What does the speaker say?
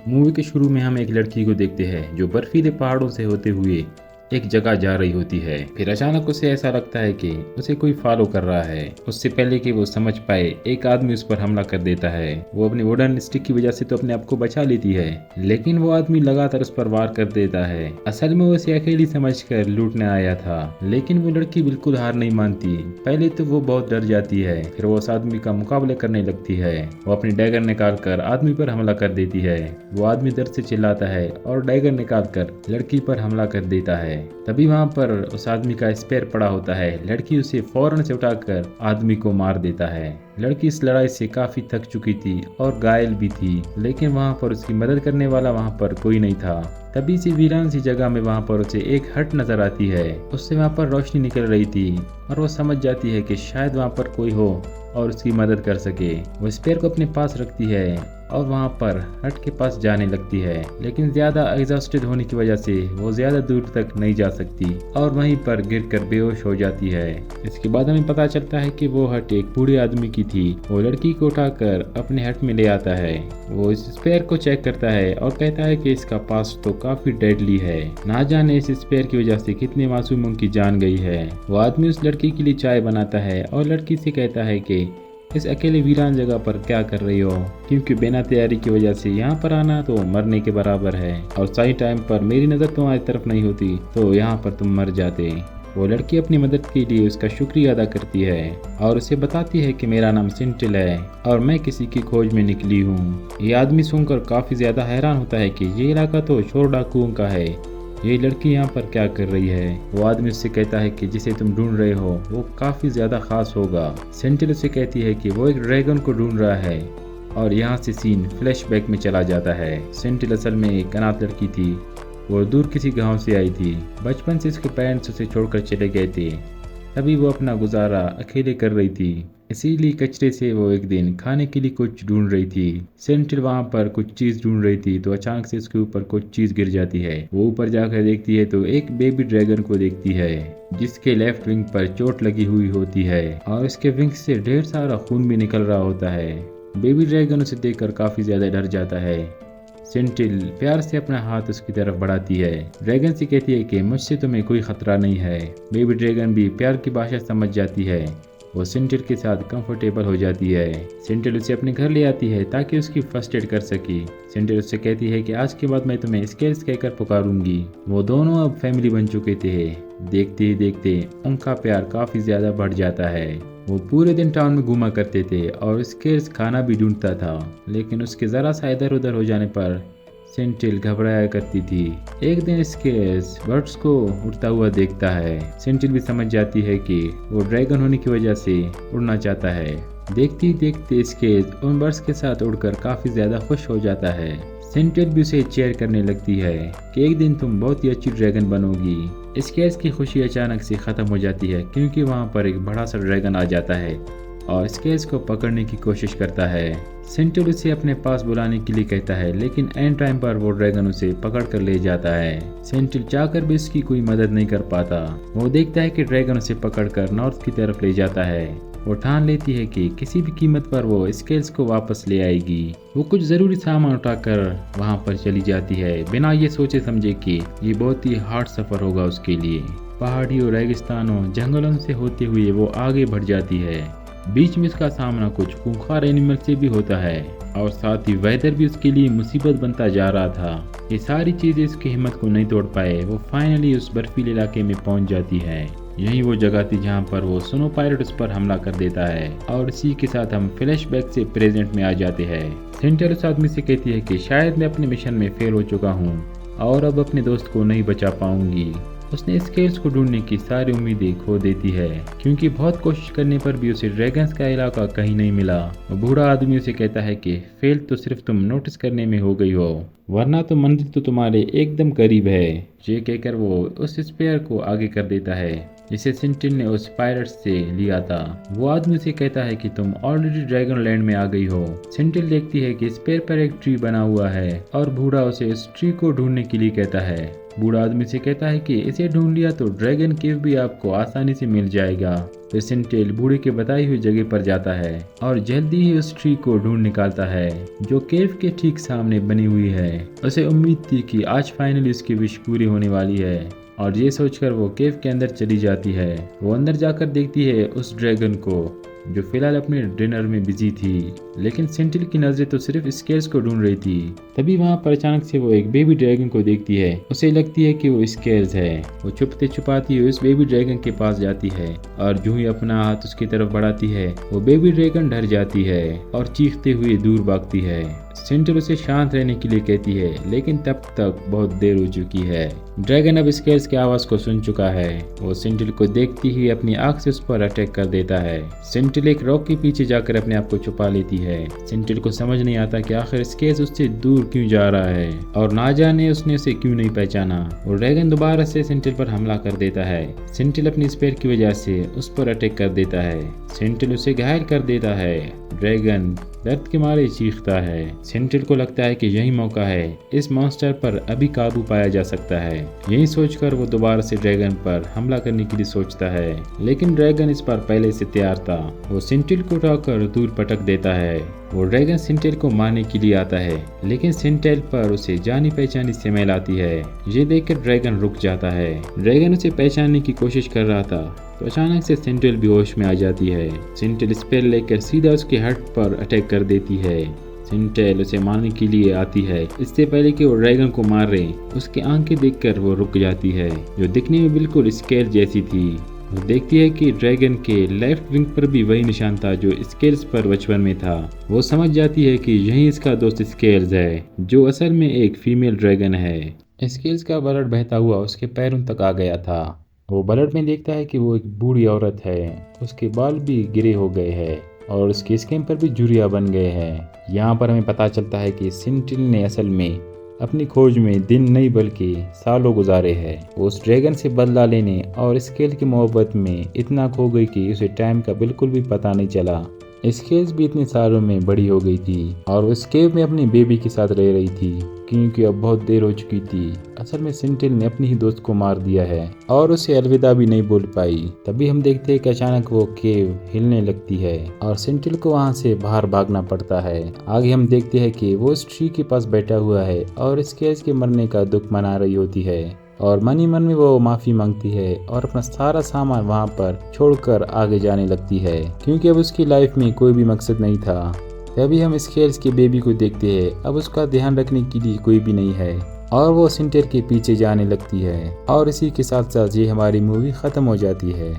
Movie के शुरू में हम एक लड़की को देखते हैं जो बर्फीले पहाड़ों से होते हुए एक जगह जा रही होती है। फिर अचानक उसे ऐसा लगता है कि उसे कोई फॉलो कर रहा है। उससे पहले कि वो समझ पाए एक आदमी उस पर हमला कर देता है। वो अपनी वुडन स्टिक की वजह से तो अपने आप को बचा लेती है, लेकिन वो आदमी लगातार उस पर वार कर देता है। असल में वो उसे अकेली समझकर लूटने आया था, लेकिन वो लड़की बिल्कुल हार नहीं मानती। पहले तो वो बहुत डर जाती है, फिर वो उस आदमी का मुकाबला करने लगती है। वो अपनी डैगर निकाल कर आदमी पर हमला कर देती है। वो आदमी दर्द से चिल्लाता है और डैगर निकाल कर लड़की पर हमला कर देता है। तभी वहां पर उस आदमी का स्पेयर पड़ा होता है। लड़की उसे फौरन से उठाकर आदमी को मार देता है। लड़की इस लड़ाई से काफी थक चुकी थी और घायल भी थी, लेकिन वहां पर उसकी मदद करने वाला वहां पर कोई नहीं था। तभी से वीरान सी जगह में वहां पर उसे एक हट नजर आती है। उससे वहां पर रोशनी निकल रही थी और वो समझ जाती है कि शायद वहां पर कोई हो और उसकी मदद कर सके। वो स्पेयर को अपने पास रखती है और वहां पर हट के पास जाने लगती है, लेकिन ज्यादा एग्जॉस्टेड होने की वजह से वो ज्यादा दूर तक नहीं जा सकती और वहीं पर गिरकर बेहोश हो जाती है। इसके बाद हमें पता चलता है कि वो हट एक बूढ़े आदमी की थी। वो लड़की को उठाकर अपने हट में ले आता है। वो इस स्पेयर को चेक करता है और कहता है कि इसका पास तो काफी डेडली है। ना जाने इस स्पेयर की वजह से कितने मासूमों की जान गई है। वो आदमी उस लड़की के लिए चाय बनाता है और लड़की से कहता है कि इस अकेले वीरान जगह पर क्या कर रही हो, क्योंकि बिना तैयारी की वजह से यहाँ पर आना तो मरने के बराबर है और सही टाइम पर मेरी नज़र तुम्हारी तरफ नहीं होती तो यहाँ पर तुम मर जाते। वो लड़की अपनी मदद के लिए उसका शुक्रिया अदा करती है और उसे बताती है कि मेरा नाम सेंटिल है और मैं किसी की खोज में निकली हूँ। ये आदमी सुनकर काफी ज्यादा हैरान होता है कि ये इलाका तो चोर डाकुओं का है, ये लड़की यहाँ पर क्या कर रही है। वो आदमी उससे कहता है कि जिसे तुम ढूंढ रहे हो वो काफी ज्यादा खास होगा। सेंटिल उससे कहती है कि वो एक ड्रैगन को ढूंढ रहा है और यहाँ से सीन फ्लैशबैक में चला जाता है। सेंटिल असल में एक अनाथ लड़की थी। वो दूर किसी गांव से आई थी। बचपन से उसके पेरेंट्स उसे छोड़कर चले गए थे। तभी वो अपना गुजारा अकेले कर रही थी, इसीलिए कचरे से वो एक दिन खाने के लिए कुछ ढूंढ रही थी। सेंटिल वहां पर कुछ चीज ढूंढ रही थी तो अचानक से उसके ऊपर कुछ चीज गिर जाती है। वो ऊपर जाकर देखती है तो एक बेबी ड्रैगन को देखती है जिसके लेफ्ट विंग पर चोट लगी हुई होती है और इसके विंग से ढेर सारा खून भी निकल रहा होता है। बेबी ड्रैगन उसे देखकर काफी ज्यादा डर जाता है। सेंटिल प्यार से अपना हाथ उसकी तरफ बढ़ाती है। ड्रैगन से कहती है कि मुझसे तुम्हें कोई खतरा नहीं है। बेबी ड्रैगन भी प्यार की भाषा समझ जाती है। वो सेंटिल के साथ कंफर्टेबल हो जाती है। सेंटिल उसे अपने घर ले आती है ताकि उसकी फर्स्ट एड कर सके। सेंटिल उससे कहती है कि आज के बाद मैं तुम्हें स्केल्स कहकर पुकारूंगी। वो दोनों अब फैमिली बन चुके थे। देखते ही देखते उनका प्यार काफी ज्यादा बढ़ जाता है। वो पूरे दिन टाउन में घूमा करते थे और स्केल्स खाना भी ढूंढता था, लेकिन उसके जरा सा इधर उधर हो जाने पर सेंटिल घबराया करती थी। एक दिन स्केल्स बर्ड्स को उड़ता हुआ देखता है। सेंटिल भी समझ जाती है कि वो ड्रैगन होने की वजह से उड़ना चाहता है। देखते ही देखते स्केल्स उन बर्ड्स के साथ उड़कर काफी ज्यादा खुश हो जाता है। सेंटिल भी उसे चेयर करने लगती है कि एक दिन तुम बहुत ही अच्छी ड्रैगन बनोगी। स्केल्स की खुशी अचानक से खत्म हो जाती है क्योंकि वहां पर एक बड़ा सा ड्रैगन आ जाता है और स्केल्स को पकड़ने की कोशिश करता है। सेंटिल उसे अपने पास बुलाने के लिए कहता है, लेकिन एंड टाइम पर वो ड्रैगन उसे पकड़ कर ले जाता है। सेंटिल चाहकर भी उसकी कोई मदद नहीं कर पाता। वो देखता है कि ड्रैगन उसे पकड़कर नॉर्थ की तरफ ले जाता है। वो ठान लेती है कि किसी भी कीमत पर वो स्केल्स को वापस ले आएगी। वो कुछ जरूरी सामान उठाकर वहां पर चली जाती है, बिना ये सोचे समझे कि ये बहुत ही हार्ड सफर होगा उसके लिए। पहाड़ियों, रेगिस्तानों, जंगलों से होते हुए वो आगे बढ़ जाती है। बीच में इसका सामना कुछ खूंखार एनिमल से भी होता है और साथ ही वेदर भी उसके लिए मुसीबत बनता जा रहा था। ये सारी चीजें उसकी हिम्मत को नहीं तोड़ पाए। वो फाइनली उस बर्फीले इलाके में पहुंच जाती है। यही वो जगह थी जहां पर वो स्नो पायलट उस पर हमला कर देता है और इसी के साथ हम फ्लैशबैक से प्रेजेंट में आ जाते हैं। सेंटिल उस आदमी से कहती है कि शायद मैं अपने मिशन में फेल हो चुका हूँ और अब अपने दोस्त को नहीं बचा पाऊंगी। उसने स्केल्स को ढूंढने की सारी उम्मीदें खो देती है क्योंकि बहुत कोशिश करने पर भी उसे ड्रैगन्स का इलाका कहीं नहीं मिला। बूढ़ा आदमी उसे कहता है कि फेल तो सिर्फ तुम नोटिस करने में हो गई हो, वरना तो मंजिल तो तुम्हारे एकदम करीब है। ये कहकर वो उस स्पेयर को आगे कर देता है जिसे सेंटिल ने उस पायरेट से लिया था। वो आदमी उसे कहता है कि तुम ऑलरेडी ड्रैगन लैंड में आ गई हो। सेंटिल देखती है कि स्पेयर पर एक ट्री बना हुआ है और बूढ़ा उसे उस ट्री को ढूंढने के लिए कहता है। बूढ़ा आदमी से कहता है कि इसे ढूंढ लिया तो ड्रैगन केव भी आपको आसानी से मिल जाएगा। फिर सेंटिल बूढ़े के बताई हुई जगह पर जाता है और जल्दी ही उस ट्री को ढूंढ निकालता है जो केव के ठीक सामने बनी हुई है। उसे उम्मीद थी कि आज फाइनली उसकी विश पूरी होने वाली है और ये सोचकर वो केव के अंदर चली जाती है। वो अंदर जाकर देखती है उस ड्रैगन को जो फिलहाल अपने डिनर में बिजी थी, लेकिन सेंटिल की नजरें तो सिर्फ स्केल्स को ढूंढ रही थी। तभी वहां पर अचानक से वो एक बेबी ड्रैगन को देखती है। उसे लगती है कि वो स्केल्स है। वो छुपते छुपाती हुई उस बेबी ड्रैगन के पास जाती है और जो ही अपना हाथ उसकी तरफ बढ़ाती है वो बेबी ड्रैगन डर जाती है और चीखते हुए दूर भागती है। सेंटिल उसे शांत रहने के लिए कहती है, लेकिन तब तक बहुत देर हो चुकी है। ड्रैगन अब स्केल्स की आवाज को सुन चुका है। वो सेंटिल को देखती ही अपनी आंख से उस पर अटैक कर देता है। सेंटिल एक रॉक के पीछे जाकर अपने आप को छुपा लेती है। सेंटिल को समझ नहीं आता कि आखिर स्केल्स उससे दूर क्यों जा रहा है और ना जाने उसने उसे क्यों नहीं पहचाना। और ड्रैगन दोबारा से सेंटिल पर हमला कर देता है। सेंटिल अपनी स्पेयर की वजह से उस पर अटैक कर देता है। सेंटिल उसे घायल कर देता है। ड्रैगन दर्द के मारे चीखता है। सेंटिल को लगता है कि यही मौका है, इस मॉन्स्टर पर अभी काबू पाया जा सकता है। यही सोचकर वो दोबारा से ड्रैगन पर हमला करने के लिए सोचता है, लेकिन ड्रैगन इस पर पहले से तैयार था। वो सेंटिल को उठाकर दूर पटक देता है। वो ड्रैगन सेंटिल को मारने के लिए आता है, लेकिन सेंटिल पर उसे जानी पहचानी स्मेल आती है। ये देखकर ड्रैगन रुक जाता है। ड्रैगन उसे पहचानने की कोशिश कर रहा था तो अचानक से सेंटिल बेहोश में आ जाती है। सेंटिल स्पेयर लेकर सीधा उसके हार्ट पर अटैक कर देती है। सेंटिल उसे मारने के लिए आती है। इससे पहले कि वो ड्रैगन को मार रहे, उसकी आंखें देखकर वो रुक जाती है, जो दिखने में बिल्कुल स्केल जैसी थी। वो देखती है कि ड्रैगन के लेफ्ट विंग पर भी वही निशान था जो स्केल्स पर बचपन में था। वो समझ जाती है कि यही इसका दोस्त स्केल्स है, जो असल में एक फीमेल ड्रैगन है। स्केल्स का ब्लड बहता हुआ उसके पैरों तक आ गया था। वो ब्लड में देखता है कि वो एक बूढ़ी औरत है। उसके बाल भी गिरे हो गए हैं और उसकी स्किन पर भी झुर्रियां बन गए हैं। यहाँ पर हमें पता चलता है कि सेंटिल ने असल में अपनी खोज में दिन नहीं बल्कि सालों गुजारे हैं। वो उस ड्रैगन से बदला लेने और स्केल की मोहब्बत में इतना खो गई कि उसे टाइम का बिल्कुल भी पता नहीं चला। स्केल्स भी इतने सालों में बड़ी हो गई थी और वो इस केव में अपनी बेबी के साथ रह रही थी, क्योंकि अब बहुत देर हो चुकी थी। असल में सेंटिल ने अपनी ही दोस्त को मार दिया है और उसे अलविदा भी नहीं बोल पाई। तभी हम देखते हैं कि अचानक वो केव हिलने लगती है और सेंटिल को वहां से बाहर भागना पड़ता है। आगे हम देखते हैं कि वो उस ट्री के पास बैठा हुआ है और स्केल्स के मरने का दुख मना रही होती है और मन ही मन में वो माफी मांगती है और अपना सारा सामान वहां पर छोड़कर आगे जाने लगती है, क्योंकि अब उसकी लाइफ में कोई भी मकसद नहीं था। तभी हम स्केल्स के बेबी को देखते हैं। अब उसका ध्यान रखने के लिए कोई भी नहीं है और वो सेंटिल के पीछे जाने लगती है और इसी के साथ साथ ये हमारी मूवी खत्म हो जाती है।